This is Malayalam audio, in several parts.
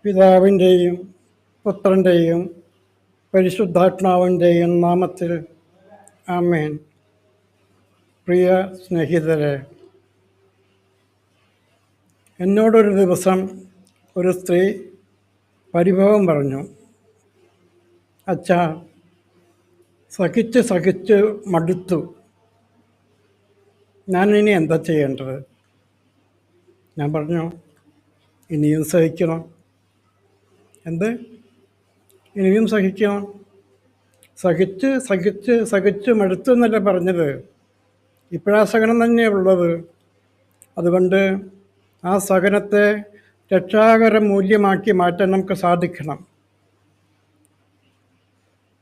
പിതാവിൻ്റെയും പുത്രൻ്റെയും പരിശുദ്ധാത്മാവിൻ്റെയും നാമത്തിൽ ആമേൻ. പ്രിയ സ്നേഹിതരെ, എന്നോടൊരു ദിവസം ഒരു സ്ത്രീ പരിഭവം പറഞ്ഞു. അച്ഛാ, സഹിച്ച് മടുത്തു. ഞാനിനി എന്താ ചെയ്യേണ്ടത്? ഞാൻ പറഞ്ഞു, ഇനിയും സഹിക്കണം. ഇനിയും സഹിക്കണം. സഹിച്ച് മടുത്തു എന്നല്ല പറഞ്ഞത്. ഇപ്പോഴാ സഹനം തന്നെയുള്ളത്. അതുകൊണ്ട് ആ സഹനത്തെ രക്ഷാകര മൂല്യമാക്കി മാറ്റാൻ നമുക്ക് സാധിക്കണം.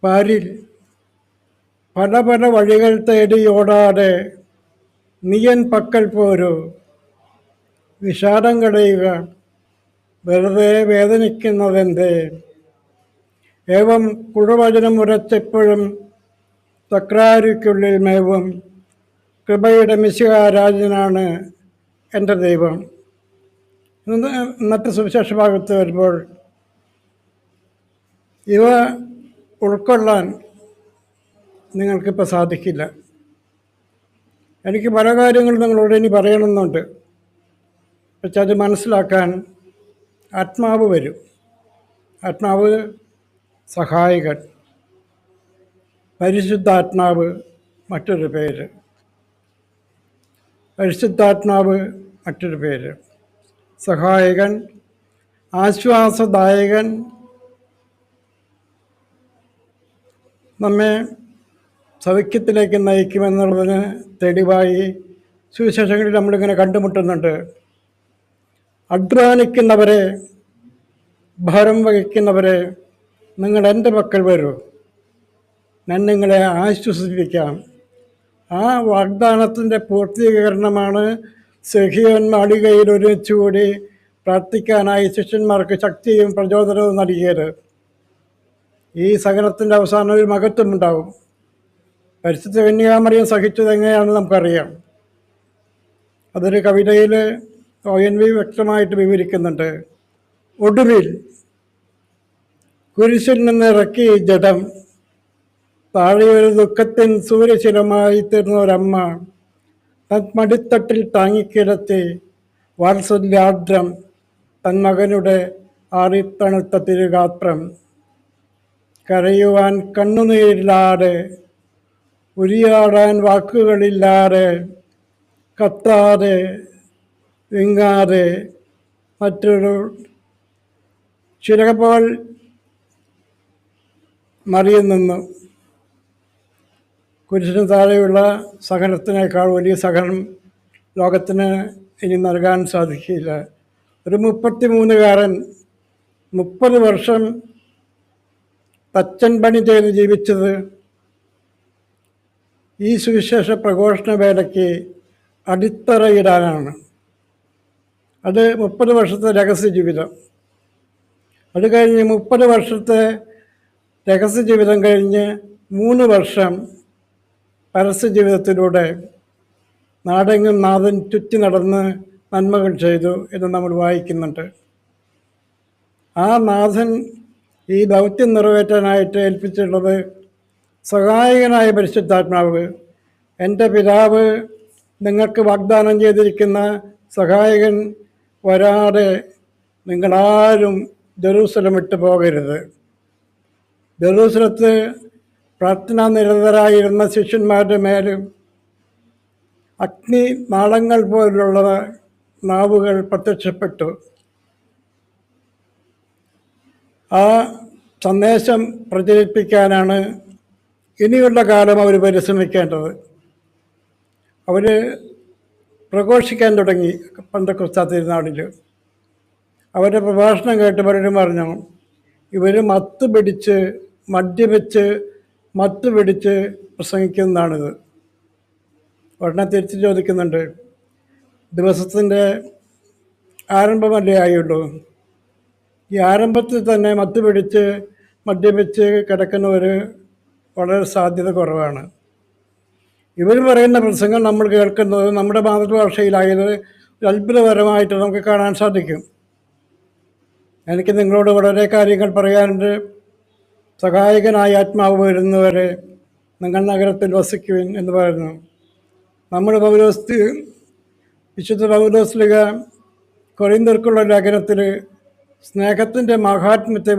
പാരിൽ പല പല വഴികൾ തേടി ഓടാതെ നീയൻ പക്കൽ പോരൂ. വിഷാദം കളയുക, വെറുതെ വേദനിക്കുന്നതെന്തേ? ഏവം കുഴുവചനം ഉരച്ചെപ്പോഴും തക്രാരിക്കുള്ളിൽ മേവും കൃപയുടെ മിശിഹാരാജനാണ് എൻ്റെ ദൈവം. ഇന്നത്തെ സുവിശേഷ ഭാഗത്ത് വരുമ്പോൾ ഇവ ഉൾക്കൊള്ളാൻ നിങ്ങൾക്കിപ്പോൾ സാധിക്കില്ല. എനിക്ക് പല കാര്യങ്ങളും നിങ്ങളോട് ഇനി പറയണമെന്നുണ്ട്. പക്ഷെ അത് മനസ്സിലാക്കാൻ ആത്മാവ് വരും. ആത്മാവ് സഹായകൻ, പരിശുദ്ധാത്മാവ് മറ്റൊരു പേര്. പരിശുദ്ധാത്മാവ് മറ്റൊരു പേര്. സഹായകൻ, ആശ്വാസദായകൻ, നമ്മെ സൗഖ്യത്തിലേക്ക് നയിക്കുമെന്നുള്ളതിന് തെളിവായി സുവിശേഷങ്ങളിൽ നമ്മളിങ്ങനെ കണ്ടുമുട്ടുന്നുണ്ട്. അധ്വാനിക്കുന്നവരെ, ഭാരം വഹിക്കുന്നവരെ, നിങ്ങൾ എൻ്റെ പക്കൽ വരൂ, ഞാൻ നിങ്ങളെ ആശ്വസിപ്പിക്കാം. ആ വാഗ്ദാനത്തിൻ്റെ പൂർത്തീകരണമാണ് സെഹിയോൻ മാളികയിൽ ഒരുമിച്ചുകൂടി പ്രാർത്ഥിക്കാനായി ശിഷ്യന്മാർക്ക് ശക്തിയും പ്രചോദനവും നൽകിയത്. ഈ സഹനത്തിൻ്റെ അവസാനം ഒരു മഹത്വമുണ്ടാവും. പരിശുദ്ധ കന്യാമറിയം സഹിച്ചത് എങ്ങനെയാണെന്ന് നമുക്കറിയാം. അതൊരു കവിതയിൽ ONV വ്യക്തമായിട്ട് വിവരിക്കുന്നുണ്ട്. ഒടുവിൽ കുരിശിൽ നിന്ന് ഇറക്കി ജഡം, താഴെയൊരു ദുഃഖത്തിൻ സൂര്യശിലമായി തീർന്ന ഒരമ്മ തൻ മടിത്തട്ടിൽ താങ്ങിക്കിടത്തി വാത്സല്യാർദ്രം തൻ മകനുടെ ആറിത്തണുത്ത തിരുഗാത്രം. കരയുവാൻ കണ്ണുനീരില്ലാതെ, ഉരിയാടാൻ വാക്കുകളില്ലാതെ, കത്താതെ വിങ്ങാതെ മറ്റൊരു ചിലപ്പോൾ മറിയം നിന്നു. കുരിശിന് താഴെയുള്ള സഹനത്തിനേക്കാൾ വലിയ സഹനം ലോകത്തിന് ഇനി നൽകാൻ സാധിക്കില്ല. ഒരു 33കാരൻ 30 വർഷം തച്ചൻ പണി ചെയ്ത് ജീവിച്ചത് ഈ സുവിശേഷ പ്രഘോഷണ വേലയ്ക്ക് അടിത്തറയിടാനാണ്. അത് 30 വർഷത്തെ രഹസ്യ ജീവിതം. അത് കഴിഞ്ഞ് 30 വർഷത്തെ രഹസ്യ ജീവിതം കഴിഞ്ഞ് 3 വർഷം പരസ്യ ജീവിതത്തിലൂടെ നാടെങ്ങും നാഥൻ ചുറ്റി നടന്ന് നന്മകൾ ചെയ്തു എന്ന് നമ്മൾ വായിക്കുന്നുണ്ട്. ആ നാഥൻ ഈ ദൗത്യം നിറവേറ്റാനായിട്ട് ഏൽപ്പിച്ചിട്ടുള്ളത് സഹായകനായ പരിശുദ്ധാത്മാവ്. എൻ്റെ പിതാവ് നിങ്ങൾക്ക് വാഗ്ദാനം ചെയ്തിരിക്കുന്ന സഹായകൻ വരാതെ നിങ്ങളാരും ജെറൂസലം വിട്ടു പോകരുത്. ജെറൂസലത്ത് പ്രാർത്ഥനാ നിരതരായിരുന്ന ശിഷ്യന്മാരുടെ മേലും അഗ്നി നാളങ്ങൾ പോലുള്ള നാവുകൾ പ്രത്യക്ഷപ്പെട്ടു. ആ സന്ദേശം പ്രചരിപ്പിക്കാനാണ് ഇനിയുള്ള കാലം അവർ പരിശ്രമിക്കേണ്ടത്. അവർ പ്രഘോഷിക്കാൻ തുടങ്ങി. പെന്തക്കോസ്ത് തിരുനാളിൽ അവരുടെ പ്രഭാഷണം കേട്ട് പലരും പറഞ്ഞു, ഇവർ മത്ത് പിടിച്ച് പ്രസംഗിക്കുന്നതാണിത്. ഉടനെ തിരിച്ച് ചോദിക്കുന്നുണ്ട്, ദിവസത്തിൻ്റെ ആരംഭമല്ലേ ആയുള്ളൂ? ഈ ആരംഭത്തിൽ തന്നെ മദ്യപിച്ച് കിടക്കുന്നവർ വളരെ സാധ്യത കുറവാണ്. ഇവർ പറയുന്ന പ്രസംഗം നമ്മൾ കേൾക്കുന്നത് നമ്മുടെ മാതൃഭാഷയിലായത് അത്ഭുതകരമായിട്ട് നമുക്ക് കാണാൻ സാധിക്കും. എനിക്ക് നിങ്ങളോട് വളരെ കാര്യങ്ങൾ പറയാനുണ്ട്. സഹായകനായ ആത്മാവ് വരുന്നവരെ നിങ്ങൾ നഗരത്തിൽ വസിക്കുവിൻ എന്ന് പറയുന്നു. നമ്മൾ വിശുദ്ധ പൗലോസ്ലിഹ കൊരിന്ത്യർക്കുള്ള ലേഖനത്തിൽ സ്നേഹത്തിൻ്റെ മഹാത്മ്യത്തെ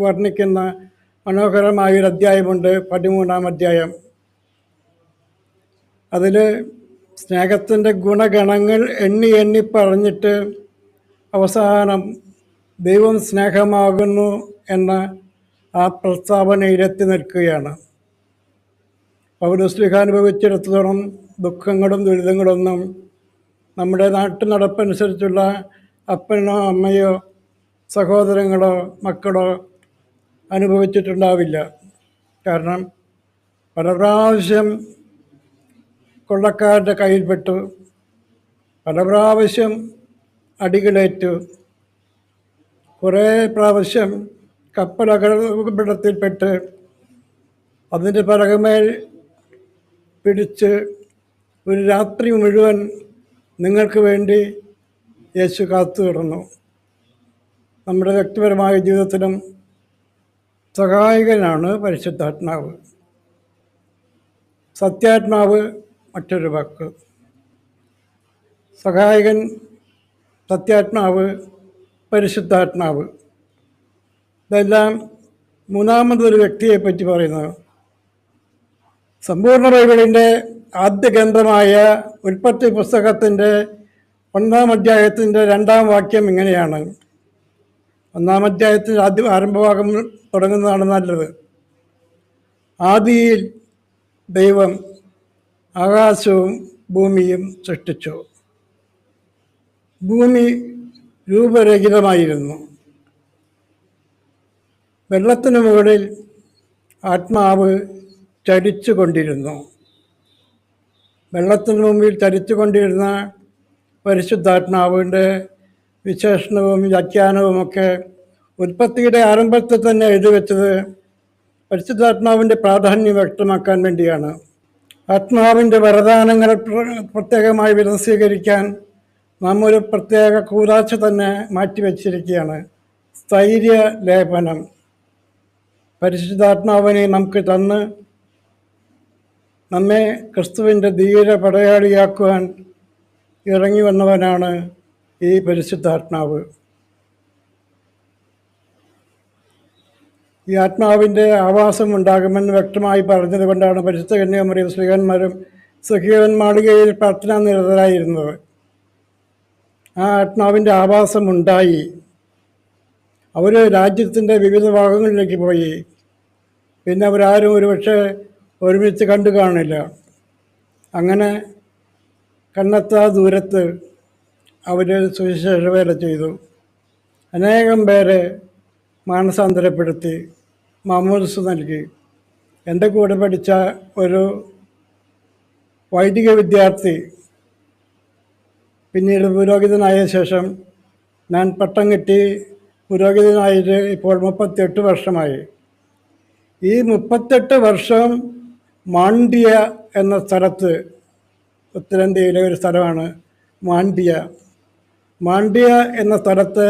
വർണ്ണിക്കുന്ന മനോഹരമായൊരു അധ്യായമുണ്ട്, 13-ാം അധ്യായം. അതിൽ സ്നേഹത്തിൻ്റെ ഗുണഗണങ്ങൾ എണ്ണി എണ്ണി പറഞ്ഞിട്ട് അവസാനം ദൈവം സ്നേഹമാകുന്നു എന്ന ആ പ്രസ്താവനയിലെത്തി നിൽക്കുകയാണ്. പൗലോസ്ലിഹ അനുഭവിച്ചിടത്തോളം ദുഃഖങ്ങളും ദുരിതങ്ങളൊന്നും നമ്മുടെ നാട്ടു നടപ്പനുസരിച്ചുള്ള അപ്പനോ അമ്മയോ സഹോദരങ്ങളോ മക്കളോ അനുഭവിച്ചിട്ടുണ്ടാവില്ല. കാരണം പല പ്രാവശ്യം കൊള്ളക്കാരുടെ കയ്യിൽപ്പെട്ടു, പല പ്രാവശ്യം അടികളേറ്റു, കുറേ പ്രാവശ്യം കപ്പലപകടത്തിൽപ്പെട്ട് അതിൻ്റെ പിറകുമേൽ പിടിച്ച് ഒരു രാത്രി മുഴുവൻ നിങ്ങൾക്ക് വേണ്ടി യേശു കാത്തു കിടന്നു. നമ്മുടെ വ്യക്തിപരമായ ജീവിതത്തിലും സഹായകനാണ് പരിശുദ്ധാത്മാവ്. സത്യാത്മാവ് മറ്റൊരു വാക്ക്. സഹായകൻ, സത്യാത്മാവ്, പരിശുദ്ധാത്മാവ്, ഇതെല്ലാം മൂന്നാമതൊരു വ്യക്തിയെപ്പറ്റി പറയുന്നത്. സമ്പൂർണ്ണ ബൈബിളിൻ്റെ ആദ്യ ഗ്രന്ഥമായ ഉൽപ്പത്തി പുസ്തകത്തിൻ്റെ 1-ാം അധ്യായത്തിൻ്റെ 2-ാം വാക്യം ഇങ്ങനെയാണ്. 1-ാം അധ്യായത്തിൽ ആദ്യം ആരംഭഭാഗം തുടങ്ങുന്നതാണ് നല്ലത്. ആദിയിൽ ദൈവം ആകാശവും ഭൂമിയും സൃഷ്ടിച്ചു. ഭൂമി രൂപരഹിതമായിരുന്നു. വെള്ളത്തിനു മുകളിൽ ആത്മാവ് ചലിച്ചു കൊണ്ടിരുന്നു. വെള്ളത്തിന് മുമ്പിൽ ചലിച്ചു കൊണ്ടിരുന്ന പരിശുദ്ധാത്മാവിൻ്റെ വിശേഷണവും വ്യാഖ്യാനവുമൊക്കെ ഉൽപ്പത്തിയുടെ ആരംഭത്തിൽ തന്നെ എഴുതി വെച്ചത് പരിശുദ്ധാത്മാവിൻ്റെ പ്രാധാന്യം വ്യക്തമാക്കാൻ വേണ്ടിയാണ്. ആത്മാവിൻ്റെ വരദാനങ്ങൾ പ്രത്യേകമായി വിശദീകരിക്കാൻ നാം ഒരു പ്രത്യേക കൂതാശ തന്നെ മാറ്റിവെച്ചിരിക്കുകയാണ്. സ്ഥൈര്യ ലേപനം. പരിശുദ്ധാത്മാവിനെ നമുക്ക് തന്ന് നമ്മെ ക്രിസ്തുവിൻ്റെ ധീര പടയാളിയാക്കുവാൻ ഇറങ്ങി വന്നവനാണ് ഈ പരിശുദ്ധാത്മാവ്. ഈ ആത്മാവിൻ്റെ ആവാസം ഉണ്ടാകുമെന്ന് വ്യക്തമായി പറഞ്ഞത് കൊണ്ടാണ് പരിശുദ്ധ കന്യാമറിയം ശ്രീകന്മാരും സഖിയവൻ മാളികയിൽ പ്രാർത്ഥനാ നിരതരായിരുന്നത്. ആ ആത്മാവിൻ്റെ ആവാസം ഉണ്ടായി. അവർ രാജ്യത്തിൻ്റെ വിവിധ ഭാഗങ്ങളിലേക്ക് പോയി. പിന്നെ അവരാരും ഒരുപക്ഷെ ഒരുമിച്ച് കണ്ടു കാണില്ല. അങ്ങനെ കണ്ണെത്താ ദൂരത്ത് അവർ സുവിശേഷ വേല ചെയ്തു. അനേകം പേരെ മാനസാന്തരപ്പെടുത്തി, മാമോദിസ നൽകി. എൻ്റെ കൂടെ പഠിച്ച ഒരു വൈദിക വിദ്യാർത്ഥി പിന്നീട് പുരോഹിതനായ ശേഷം, ഞാൻ പട്ടം കിട്ടി പുരോഹിതനായിട്ട് ഇപ്പോൾ 38 വർഷമായി. ഈ 38 വർഷം മാണ്ഡ്യ എന്ന സ്ഥലത്ത്, ഉത്തരേന്ത്യയിലെ ഒരു സ്ഥലമാണ് മാണ്ഡ്യ. മാണ്ഡ്യ എന്ന സ്ഥലത്ത്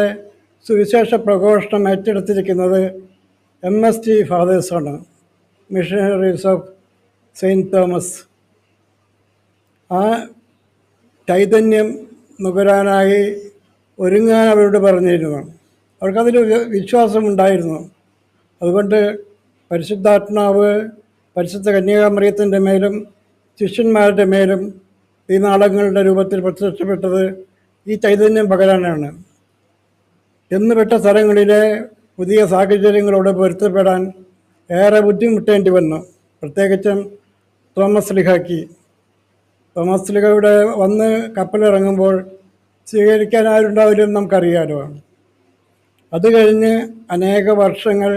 സുവിശേഷ പ്രഘോഷണം ഏറ്റെടുത്തിരിക്കുന്നത് MST ഫാദേഴ്സാണ്, മിഷണറീസ് ഓഫ് സെയിൻറ്റ് തോമസ്. ആ ചൈതന്യം നുകരാനായി ഒരുങ്ങാൻ അവരോട് പറഞ്ഞിരുന്നു. അവർക്കതിൽ വിശ്വാസമുണ്ടായിരുന്നു. അതുകൊണ്ട് പരിശുദ്ധാത്മാവ് പരിശുദ്ധ കന്യാമറിയത്തിൻ്റെ മേലും ശിഷ്യന്മാരുടെ മേലും ഈ നാളങ്ങളുടെ രൂപത്തിൽ പ്രത്യക്ഷപ്പെട്ടത് ഈ ചൈതന്യം പകരാനാണ്. ചെന്നുപെട്ട സ്ഥലങ്ങളിലെ പുതിയ സാഹചര്യങ്ങളോട് പൊരുത്തപ്പെടാൻ ഏറെ ബുദ്ധിമുട്ടേണ്ടി വന്നു. പ്രത്യേകിച്ചും തോമസ് ലിഹയുടെ വന്ന് കപ്പലിറങ്ങുമ്പോൾ സ്വീകരിക്കാൻ ആരുണ്ടാവില്ലെന്ന് നമുക്കറിയാലോ. അത് കഴിഞ്ഞ് അനേക വർഷങ്ങൾ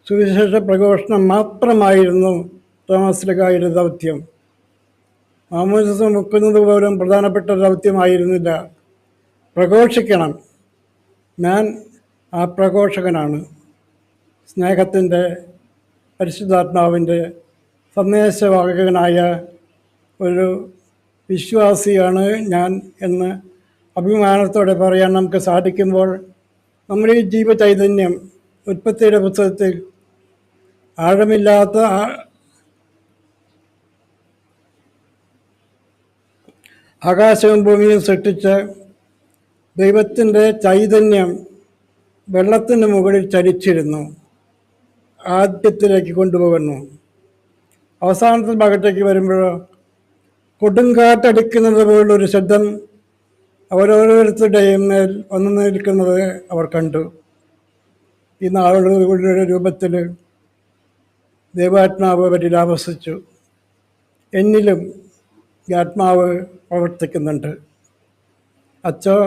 സുവിശേഷ പ്രഘോഷണം മാത്രമായിരുന്നു തോമസ് ലിഹയുടെ ദൗത്യം. മാമോദിസ മുക്കുന്നത് പോലും പ്രധാനപ്പെട്ട ദൗത്യമായിരുന്നില്ല. പ്രഘോഷിക്കണം. ഞാൻ ആ പ്രഘോഷകനാണ്. സ്നേഹത്തിൻ്റെ, പരിശുദ്ധാത്മാവിൻ്റെ സന്ദേശവാഹകനായ ഒരു വിശ്വാസിയാണ് ഞാൻ എന്ന് അഭിമാനത്തോടെ പറയാൻ നമുക്ക് സാധിക്കുമ്പോൾ നമ്മുടെ ഈ ജീവചൈതന്യം ഉൽപ്പത്തിയുടെ പുസ്തകത്തിൽ ആഴമില്ലാത്ത ആകാശവും ഭൂമിയും സൃഷ്ടിച്ച് ദൈവത്തിൻ്റെ ചൈതന്യം വെള്ളത്തിന് മുകളിൽ ചലിച്ചിരുന്നു. ആദ്യത്തിലേക്ക് കൊണ്ടുപോകുന്നു. അവസാനത്തെ ഭാഗത്തേക്ക് വരുമ്പോൾ കൊടുങ്കാറ്റടിക്കുന്നത് പോലുള്ളൊരു ശബ്ദം അവരോരോരുത്തരുടെയും മേൽ വന്നു നിൽക്കുന്നത് അവർ കണ്ടു. ഈ നാളുകളുടെ രൂപത്തിൽ ദൈവാത്മാവ് അവരിൽ ആവസിച്ചു. എന്നിലും ഈ ആത്മാവ് പ്രവർത്തിക്കുന്നുണ്ട്. അച്ചോ,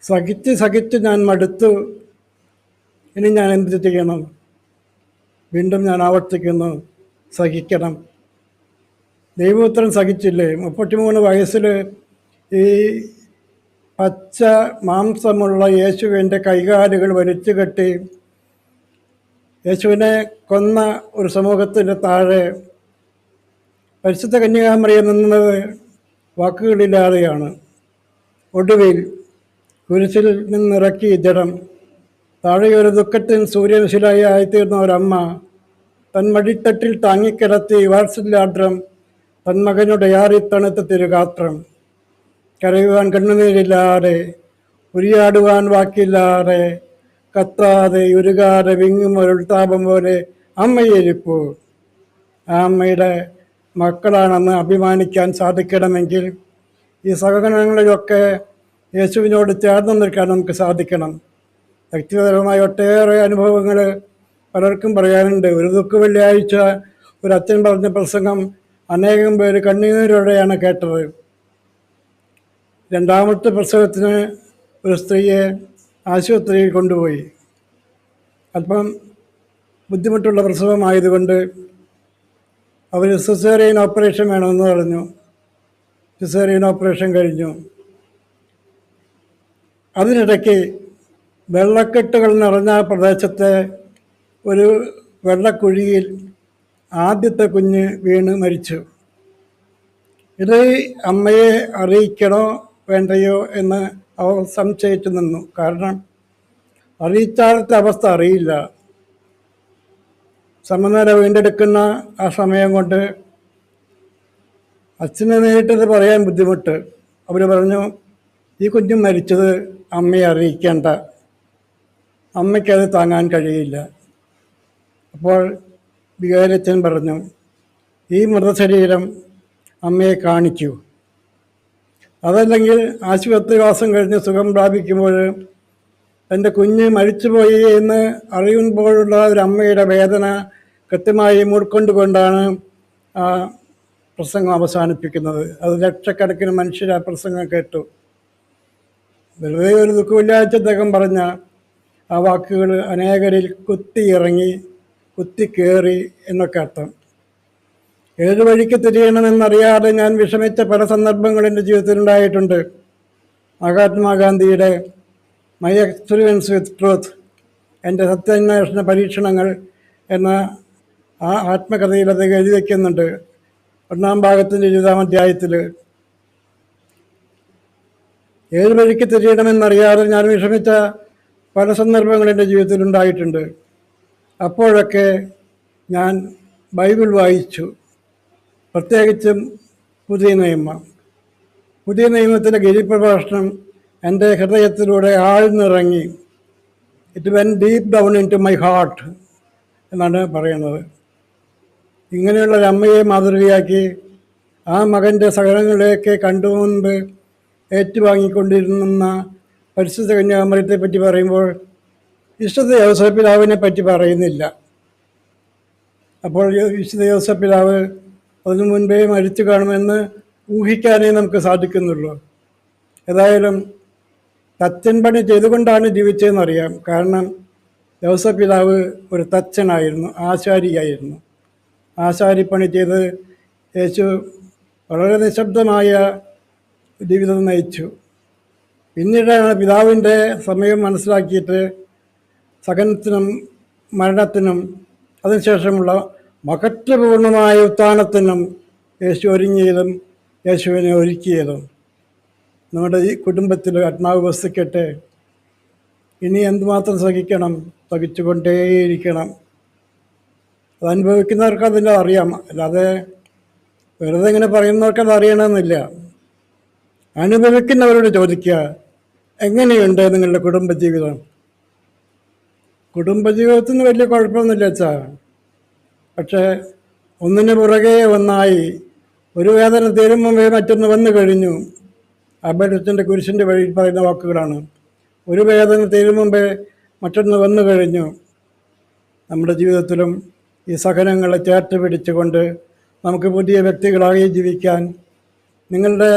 സഹിച്ച് ഞാൻ മടുത്തു. ഇനി ഞാൻ എന്ത് ചെയ്യണം? വീണ്ടും ഞാൻ ആവർത്തിക്കുന്നു, സഹിക്കണം. ദൈവപുത്രൻ സഹിച്ചില്ലേ? 33 വയസ്സിൽ ഈ പച്ച മാംസമുള്ള യേശുവിൻ്റെ കൈകാലുകൾ വലിച്ചു കെട്ടി യേശുവിനെ കൊന്ന ഒരു സമൂഹത്തിൻ്റെ താഴെ പരിശുദ്ധ കന്യകാമറിയം നിന്നത് വാക്കുകളില്ലാതെയാണ്. ഒടുവിൽ കുരിശിൽ നിന്നിറക്കി ജഡം താഴെയൊരു ദുഃഖത്തിന് സൂര്യശിലായി ആയിത്തീർന്ന ഒരമ്മ തൻ മടിത്തട്ടിൽ താങ്ങിക്കിടത്തി വാത്സല്യാർദ്രം തൻ മകനുടെ ആറിത്തണുത്ത തിരുഗാത്രം. കരയുവാൻ കണ്ണുനീരില്ലാതെ, ഉരിയാടുവാൻ വാക്കില്ലാതെ, കത്താതെ ഉരുകാതെ വിങ്ങും ഒരുൾത്താപം പോലെ അമ്മയിരിപ്പു. ആ അമ്മയുടെ മക്കളാണെന്ന് അഭിമാനിക്കാൻ സാധിക്കണമെങ്കിൽ ഈ സഹകരണങ്ങളിലൊക്കെ യേശുവിനോട് ചേർന്ന് നിൽക്കാൻ നമുക്ക് സാധിക്കണം. വ്യക്തിപരമായ ഒട്ടേറെ അനുഭവങ്ങൾ പലർക്കും പറയാനുണ്ട്. ഒരു ദുഃഖ വെള്ളിയാഴ്ച ഒരു അച്ഛൻ പറഞ്ഞ പ്രസംഗം അനേകം പേര് കണ്ണീരോടെയാണ് കേട്ടത്. രണ്ടാമത്തെ പ്രസവത്തിന് ഒരു സ്ത്രീയെ ആശുപത്രിയിൽ കൊണ്ടുപോയി. അല്പം ബുദ്ധിമുട്ടുള്ള പ്രസവമായതുകൊണ്ട് അവർ സിസേറിയൻ ഓപ്പറേഷൻ വേണമെന്ന് പറഞ്ഞു. സിസേറിയൻ ഓപ്പറേഷൻ കഴിഞ്ഞു. അതിനിടയ്ക്ക് വെള്ളക്കെട്ടുകൾ നിറഞ്ഞ പ്രദേശത്തെ ഒരു വെള്ളക്കുഴിയിൽ ആദ്യത്തെ കുഞ്ഞ് വീണ് മരിച്ചു. ഇത് അമ്മയെ അറിയിക്കണോ വേണ്ടയോ എന്ന് അവർ സംശയിച്ചു നിന്നു. കാരണം അറിയിച്ചാലത്തെ അവസ്ഥ അറിയില്ല. സമനില വീണ്ടെടുക്കുന്ന ആ സമയം കൊണ്ട് അച്ഛനെ നേരിട്ടത് പറയാൻ ബുദ്ധിമുട്ട്. അവർ പറഞ്ഞു, ഈ കുഞ്ഞ് മരിച്ചത് അമ്മയെ അറിയിക്കേണ്ട, അമ്മയ്ക്കത് താങ്ങാൻ കഴിയില്ല. അപ്പോൾ വികാരിയച്ഛൻ പറഞ്ഞു, ഈ മൃതശരീരം അമ്മയെ കാണിക്കൂ. അതല്ലെങ്കിൽ ആശുപത്രിവാസം കഴിഞ്ഞ് സുഖം പ്രാപിക്കുമ്പോൾ എൻ്റെ കുഞ്ഞ് മരിച്ചുപോയി എന്ന് അറിയുമ്പോഴുള്ള ഒരു അമ്മയുടെ വേദന കൃത്യമായി ഉൾക്കൊണ്ടുകൊണ്ടാണ് ആ പ്രസംഗം അവസാനിപ്പിക്കുന്നത്. അത് ലക്ഷക്കണക്കിന് മനുഷ്യർ ആ പ്രസംഗം കേട്ടു. വെറുതെ ഒരു ദുഃഖമില്ലാത്ത അദ്ദേഹം പറഞ്ഞ ആ വാക്കുകൾ അനേകരിൽ കുത്തിയിറങ്ങി, കുത്തിക്കേറി എന്നൊക്കെ അർത്ഥം. ഏത് വഴിക്ക് തിരിയണമെന്നറിയാതെ ഞാൻ വിഷമിച്ച പല സന്ദർഭങ്ങൾ എൻ്റെ ജീവിതത്തിലുണ്ടായിട്ടുണ്ട്. മഹാത്മാഗാന്ധിയുടെ മൈ എക്സ്പീരിയൻസ് വിത്ത് ട്രൂത്ത്, എൻ്റെ സത്യാന്വേഷണ പരീക്ഷണങ്ങൾ എന്ന ആ ആത്മകഥയിൽ അത് എഴുതി വയ്ക്കുന്നുണ്ട്. 1-ാം ഭാഗത്തിൻ്റെ 20-ാം അധ്യായത്തിൽ ഏത് വഴിക്ക് തിരിയണമെന്നറിയാതെ ഞാൻ വിഷമിച്ച പല സന്ദർഭങ്ങൾ എൻ്റെ ജീവിതത്തിലുണ്ടായിട്ടുണ്ട്. അപ്പോഴൊക്കെ ഞാൻ ബൈബിൾ വായിച്ചു. പ്രത്യേകിച്ചും പുതിയ നിയമത്തിലെ ഗിരിപ്രഭാഷണം എൻ്റെ ഹൃദയത്തിലൂടെ ആഴ്ന്നിറങ്ങി. It went deep down into my heart എന്നാണ് പറയുന്നത്. ഇങ്ങനെയുള്ളൊരു അമ്മയെ മാതൃകയാക്കി ആ മകൻ്റെ സഹനങ്ങളിലേക്ക് കണ്ടുമുൻപ് ഏറ്റുവാങ്ങിക്കൊണ്ടിരുന്ന പരിശുദ്ധ കന്യാമറിയത്തെ പറ്റി പറയുമ്പോൾ വിശുദ്ധ യോസേപ്പ് പിതാവിനെ പറ്റി പറയുന്നില്ല. അപ്പോൾ വിശുദ്ധ യോസേപ്പ് പിതാവ് അതിനു മുൻപേ മരിച്ചു കാണുമെന്ന് ഊഹിക്കാനേ നമുക്ക് സാധിക്കുന്നുള്ളൂ. ഏതായാലും തച്ചൻ പണി ചെയ്തുകൊണ്ടാണ് ജീവിച്ചതെന്നറിയാം. കാരണം യോസേപ്പ് പിതാവ് ഒരു തച്ചനായിരുന്നു, ആശാരിയായിരുന്നു. ആശാരിപ്പണി ചെയ്ത് യേശു വളരെ നിശബ്ദമായ ജീവിതം നയിച്ചു. പിന്നീടാണ് പിതാവിൻ്റെ സമയം മനസ്സിലാക്കിയിട്ട് സഹനത്തിനും മരണത്തിനും അതിനുശേഷമുള്ള മഹത്വപൂർണമായ ഉത്ഥാനത്തിനും യേശു ഒരുങ്ങിയതും യേശുവിനെ ഒരുക്കിയതും. നമ്മുടെ ഈ കുടുംബത്തിൽ ആത്മാവ് വസിക്കട്ടെ. ഇനി എന്തുമാത്രം സഹിക്കണം, സഹിച്ചുകൊണ്ടേയിരിക്കണം. അത് അനുഭവിക്കുന്നവർക്ക് അതിൻ്റെ അറിയാം. അല്ലാതെ വെറുതെ ഇങ്ങനെ പറയുന്നവർക്ക് അത് അറിയണമെന്നില്ല. അനുഭവിക്കുന്നവരോട് ചോദിക്കുക, എങ്ങനെയുണ്ട് നിങ്ങളുടെ കുടുംബജീവിതം? കുടുംബജീവിതത്തിന് വലിയ കുഴപ്പമൊന്നുമില്ല വെച്ചാൽ, പക്ഷേ ഒന്നിന് പുറകെ ഒന്നായി ഒരു വേദന തീരുമ്പേ മറ്റൊന്ന് വന്നു കഴിഞ്ഞു. അബേലത്തിൻ്റെ കുരിശിൻ്റെ വഴി പറയുന്ന വാക്കുകളാണ്. ഒരു വേദന തീരുമ്പേ മറ്റൊന്ന് വന്നു കഴിഞ്ഞു. നമ്മുടെ ജീവിതത്തിലും ഈ സഹനങ്ങളെ ചേർത്ത് പിടിച്ചുകൊണ്ട് നമുക്ക് പുതിയ വ്യക്തികളായി ജീവിക്കാൻ, നിങ്ങളുടെ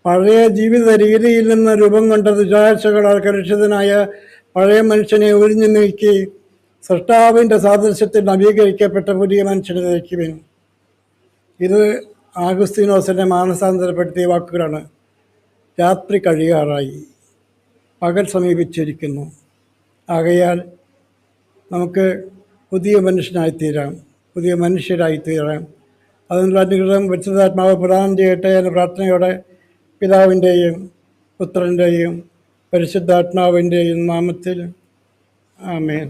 പഴയ ജീവിത രീതിയിൽ നിന്ന് രൂപം കൊണ്ട ദുരാശകളാൽ കലുഷിതനായ പഴയ മനുഷ്യനെ ഒഴിഞ്ഞു നീക്കി സൃഷ്ടാവിൻ്റെ സാദൃശ്യത്തിൽ നവീകരിക്കപ്പെട്ട പുതിയ മനുഷ്യനെ നയിക്കുവിൻ. ഇത് ആഗസ്തീനോസിനെ മാനസാന്തരപ്പെടുത്തിയ വാക്കുകളാണ്. രാത്രി കഴിയാറായി, പകൽ സമീപിച്ചിരിക്കുന്നു. ആകയാൽ നമുക്ക് പുതിയ മനുഷ്യനായിത്തീരാം, പുതിയ മനുഷ്യരായിത്തീരാം. അതിനുള്ള അനുഗ്രഹം പരിശുദ്ധാത്മാവ് പ്രദാനം ചെയ്യട്ടെ എന്ന പ്രാർത്ഥനയോടെ പിതാവിൻ്റെയും പുത്രൻ്റെയും പരിശുദ്ധാത്മാവിൻ്റെയും നാമത്തിൽ ആമേൻ.